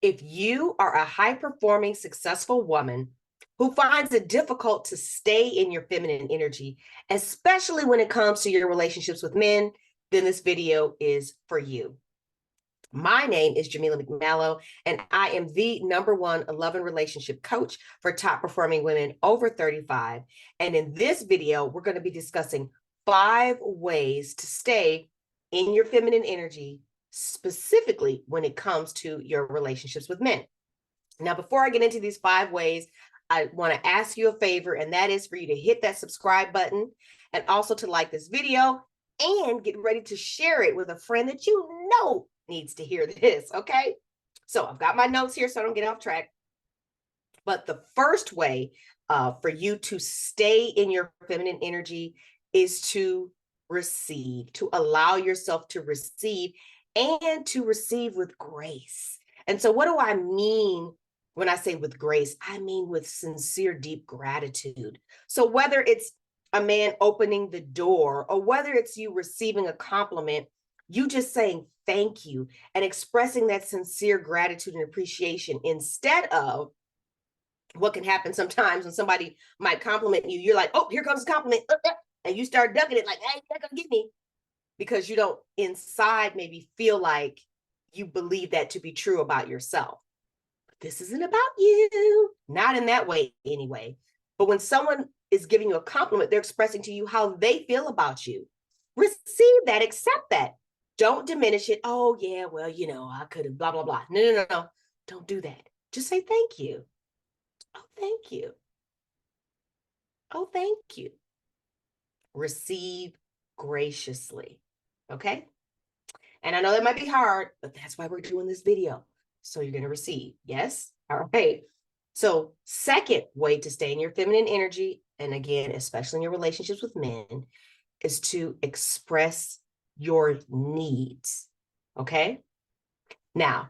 If you are a high-performing, successful woman who finds it difficult to stay in your feminine energy, especially when it comes to your relationships with men, then this video is for you. My name is Jamila McMallow, and I am the #1 love and relationship coach for top performing women over 35. And in this video, we're going to be discussing 5 ways to stay in your feminine energy, specifically when it comes to your relationships with men. Now, before I get into these 5 ways, I want to ask you a favor, and that is for you to hit that subscribe button and also to like this video and get ready to share it with a friend that you know needs to hear this, okay? So I've got my notes here so I don't get off track. But the first way for you to stay in your feminine energy is to receive, to allow yourself to receive and to receive with grace. And so, what do I mean when I say with grace? I mean with sincere, deep gratitude. So, whether it's a man opening the door or whether it's you receiving a compliment, you just saying thank you and expressing that sincere gratitude and appreciation instead of what can happen sometimes when somebody might compliment you. You're like, oh, here comes a compliment. And you start ducking it like, hey, you're not going to get me, because you don't inside maybe feel like you believe that to be true about yourself. But this isn't about you. Not in that way anyway. But when someone is giving you a compliment, they're expressing to you how they feel about you. Receive that, accept that. Don't diminish it. Oh, yeah, well, I could have blah, blah, blah. No, no, no, no. Don't do that. Just say thank you. Oh, thank you. Oh, thank you. Receive graciously. Okay. And I know that might be hard, but that's why we're doing this video. So you're going to receive. Yes. All right. So, second way to stay in your feminine energy, and again, especially in your relationships with men, is to express your needs. Okay. Now,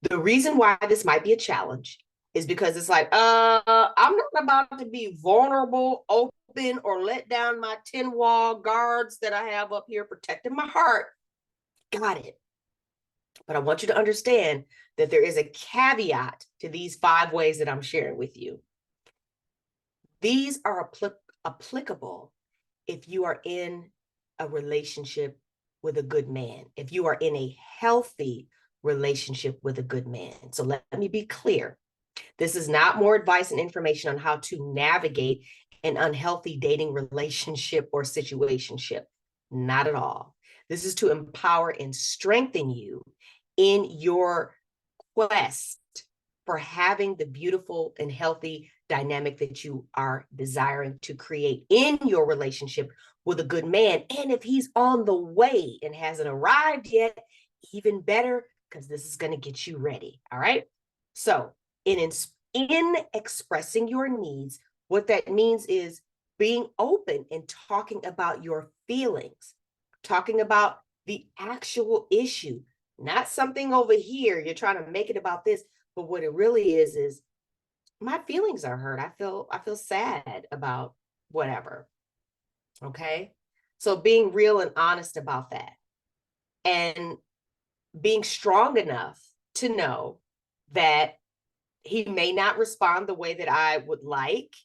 the reason why this might be a challenge is because it's like, I'm not about to be vulnerable, open, or let down my 10 wall guards that I have up here protecting my heart. Got it. But I want you to understand that there is a caveat to these 5 ways that I'm sharing with you. These are applicable if you are in a relationship with a good man, if you are in a healthy relationship with a good man. So let me be clear. This is not more advice and information on how to navigate an unhealthy dating relationship or situationship. Not at all. This is to empower and strengthen you in your quest for having the beautiful and healthy dynamic that you are desiring to create in your relationship with a good man. And if he's on the way and hasn't arrived yet, even better, because this is going to get you ready. All right. So in expressing your needs, what that means is being open and talking about your feelings, talking about the actual issue, not something over here. You're trying to make it about this, but what it really is my feelings are hurt. I feel sad about whatever. Okay. So being real and honest about that, and being strong enough to know that he may not respond the way that I would like,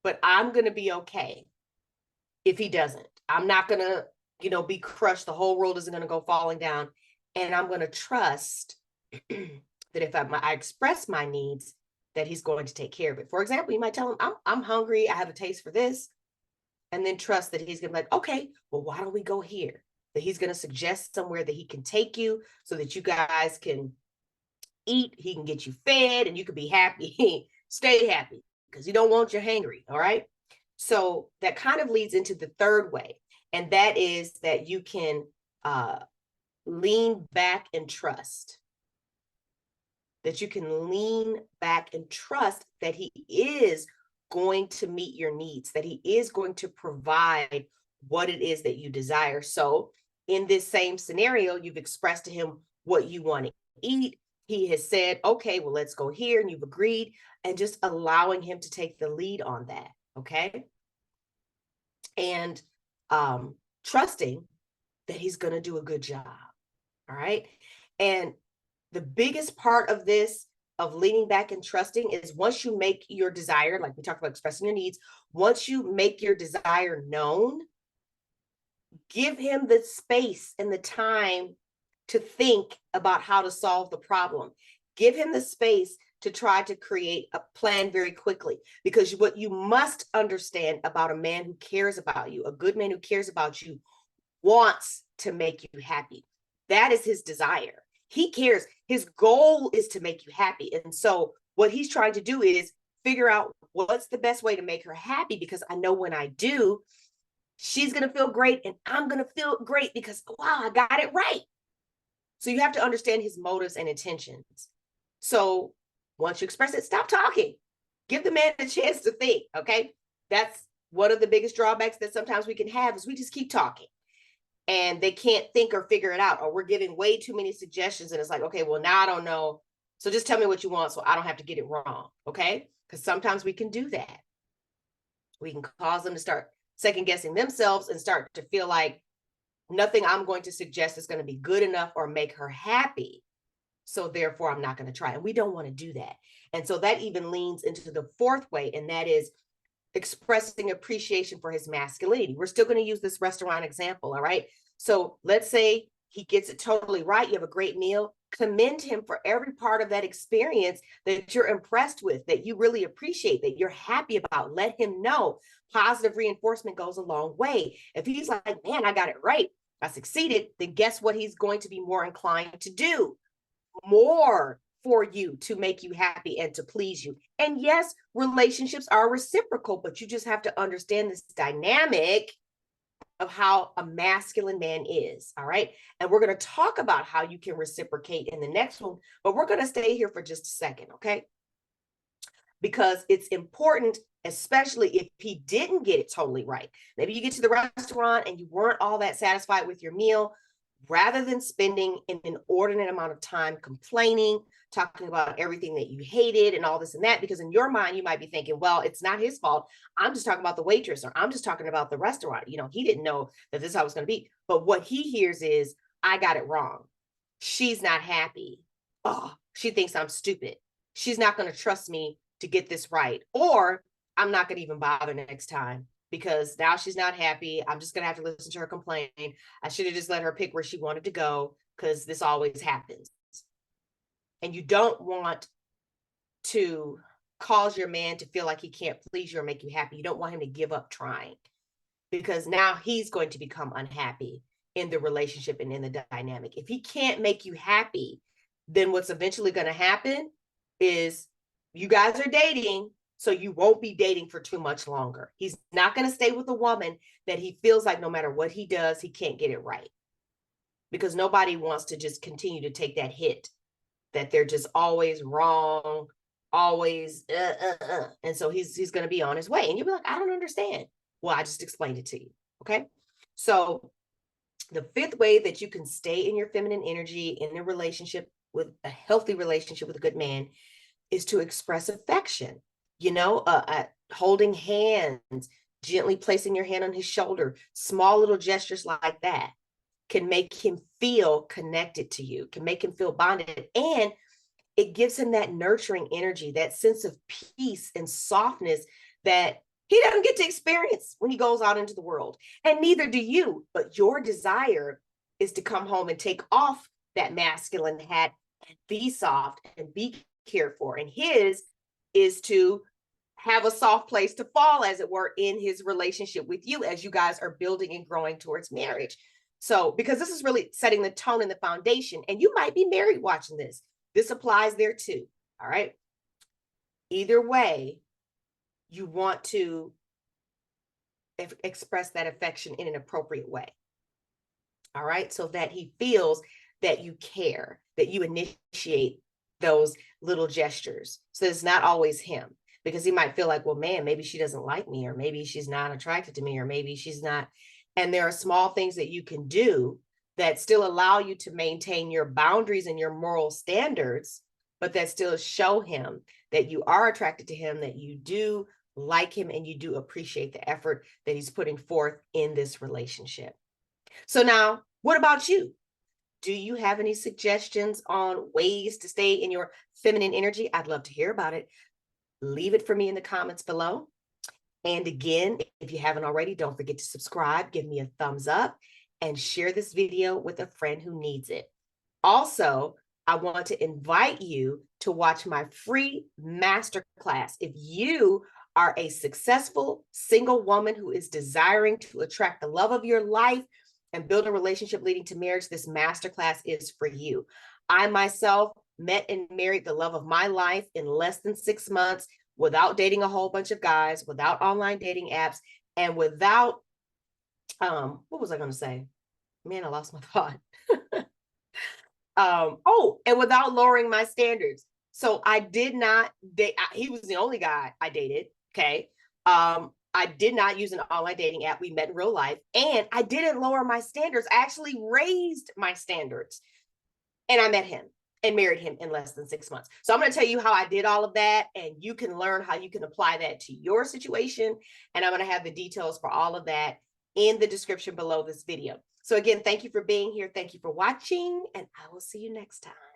but I'm going to be okay if he doesn't. I'm not going to, be crushed. The whole world isn't going to go falling down. And I'm going to trust that if I express my needs, that he's going to take care of it. For example, you might tell him, I'm hungry. I have a taste for this. And then trust that he's going to be like, okay, well, why don't we go here? That he's going to suggest somewhere that he can take you so that you guys can eat, he can get you fed, and you can be happy. Stay happy, because you don't want you hangry. All right. So that kind of leads into the third way, and that is that you can lean back and trust. That you can lean back and trust that he is going to meet your needs, that he is going to provide what it is that you desire. So in this same scenario, you've expressed to him what you want to eat. He has said, okay, well, let's go here. And you've agreed, and just allowing him to take the lead on that. Okay. And trusting that he's going to do a good job. All right. And The biggest part of this, of leaning back and trusting, is once you make your desire, like we talked about expressing your needs, once you make your desire known, give him the space and the time to think about how to solve the problem. Give him the space to try to create a plan very quickly. Because what you must understand about a man who cares about you, a good man who cares about you, wants to make you happy. That is his desire. He cares. His goal is to make you happy. And so what he's trying to do is figure out what's the best way to make her happy, because I know when I do, she's going to feel great and I'm going to feel great because, wow, I got it right. So you have to understand his motives and intentions. So once you express it, stop talking. Give the man a chance to think, okay? That's one of the biggest drawbacks that sometimes we can have, is we just keep talking and they can't think or figure it out, or we're giving way too many suggestions and it's like, okay, well, now I don't know. So just tell me what you want so I don't have to get it wrong, okay? Because sometimes we can do that. We can cause them to start second guessing themselves and start to feel like nothing I'm going to suggest is going to be good enough or make her happy. So therefore, I'm not going to try. And we don't want to do that. And so that even leans into the fourth way, and that is expressing appreciation for his masculinity. We're still going to use this restaurant example, all right? So let's say he gets it totally right. You have a great meal. Commend him for every part of that experience that you're impressed with, that you really appreciate, that you're happy about. Let him know. Positive reinforcement goes a long way. If he's like, man, I got it right, I succeeded, then guess what he's going to be more inclined to do? More for you to make you happy and to please you. And yes, relationships are reciprocal, but you just have to understand this dynamic of how a masculine man is. All right. And we're going to talk about how you can reciprocate in the next one, but we're going to stay here for just a second. Okay. Because it's important, especially if he didn't get it totally right. Maybe you get to the restaurant and you weren't all that satisfied with your meal. Rather than spending an inordinate amount of time complaining, talking about everything that you hated and all this and that, because in your mind, you might be thinking, well, it's not his fault. I'm just talking about the waitress, or I'm just talking about the restaurant. You know, he didn't know that this is how it was going to be. But what he hears is, I got it wrong. She's not happy. Oh, she thinks I'm stupid. She's not going to trust me to get this right. Or I'm not going to even bother next time, because now she's not happy. I'm just going to have to listen to her complain. I should have just let her pick where she wanted to go, because this always happens. And you don't want to cause your man to feel like he can't please you or make you happy. You don't want him to give up trying, because now he's going to become unhappy in the relationship and in the dynamic. If he can't make you happy, then what's eventually going to happen is you guys are dating, so you won't be dating for too much longer. He's not going to stay with a woman that he feels like no matter what he does, he can't get it right. Because nobody wants to just continue to take that hit, that they're just always wrong, always, And so he's going to be on his way. And you'll be like, I don't understand. Well, I just explained it to you. Okay. So the fifth way that you can stay in your feminine energy in a relationship, with a healthy relationship with a good man, is to express affection. You know, holding hands, gently placing your hand on his shoulder, small little gestures like that can make him feel connected to you, can make him feel bonded. And it gives him that nurturing energy, that sense of peace and softness that he doesn't get to experience when he goes out into the world. And neither do you. But your desire is to come home and take off that masculine hat and be soft and be cared for. And his is to have a soft place to fall, as it were, in his relationship with you as you guys are building and growing towards marriage. So, because this is really setting the tone and the foundation, and you might be married watching this. This applies there too. All right. Either way, you want to express that affection in an appropriate way. All right. So that he feels that you care, that you initiate those little gestures. So it's not always him, because he might feel like, well, man, maybe she doesn't like me, or maybe she's not attracted to me, or maybe she's not. And there are small things that you can do that still allow you to maintain your boundaries and your moral standards, but that still show him that you are attracted to him, that you do like him, and you do appreciate the effort that he's putting forth in this relationship. So now, what about you? Do you have any suggestions on ways to stay in your feminine energy? I'd love to hear about it. Leave it for me in the comments below. And again, if you haven't already, don't forget to subscribe, give me a thumbs up, and share this video with a friend who needs it. Also, I want to invite you to watch my free masterclass. If you are a successful single woman who is desiring to attract the love of your life and build a relationship leading to marriage, this masterclass is for you. I myself met and married the love of my life in less than 6 months without dating a whole bunch of guys, without online dating apps, and without, what was I going to say? Man, I lost my thought. And without lowering my standards. So I did not date, he was the only guy I dated. Okay. I did not use an online dating app. We met in real life, and I didn't lower my standards. I actually raised my standards, and I met him and married him in less than 6 months. So I'm going to tell you how I did all of that, and you can learn how you can apply that to your situation. And I'm going to have the details for all of that in the description below this video. So again, thank you for being here. Thank you for watching, and I will see you next time.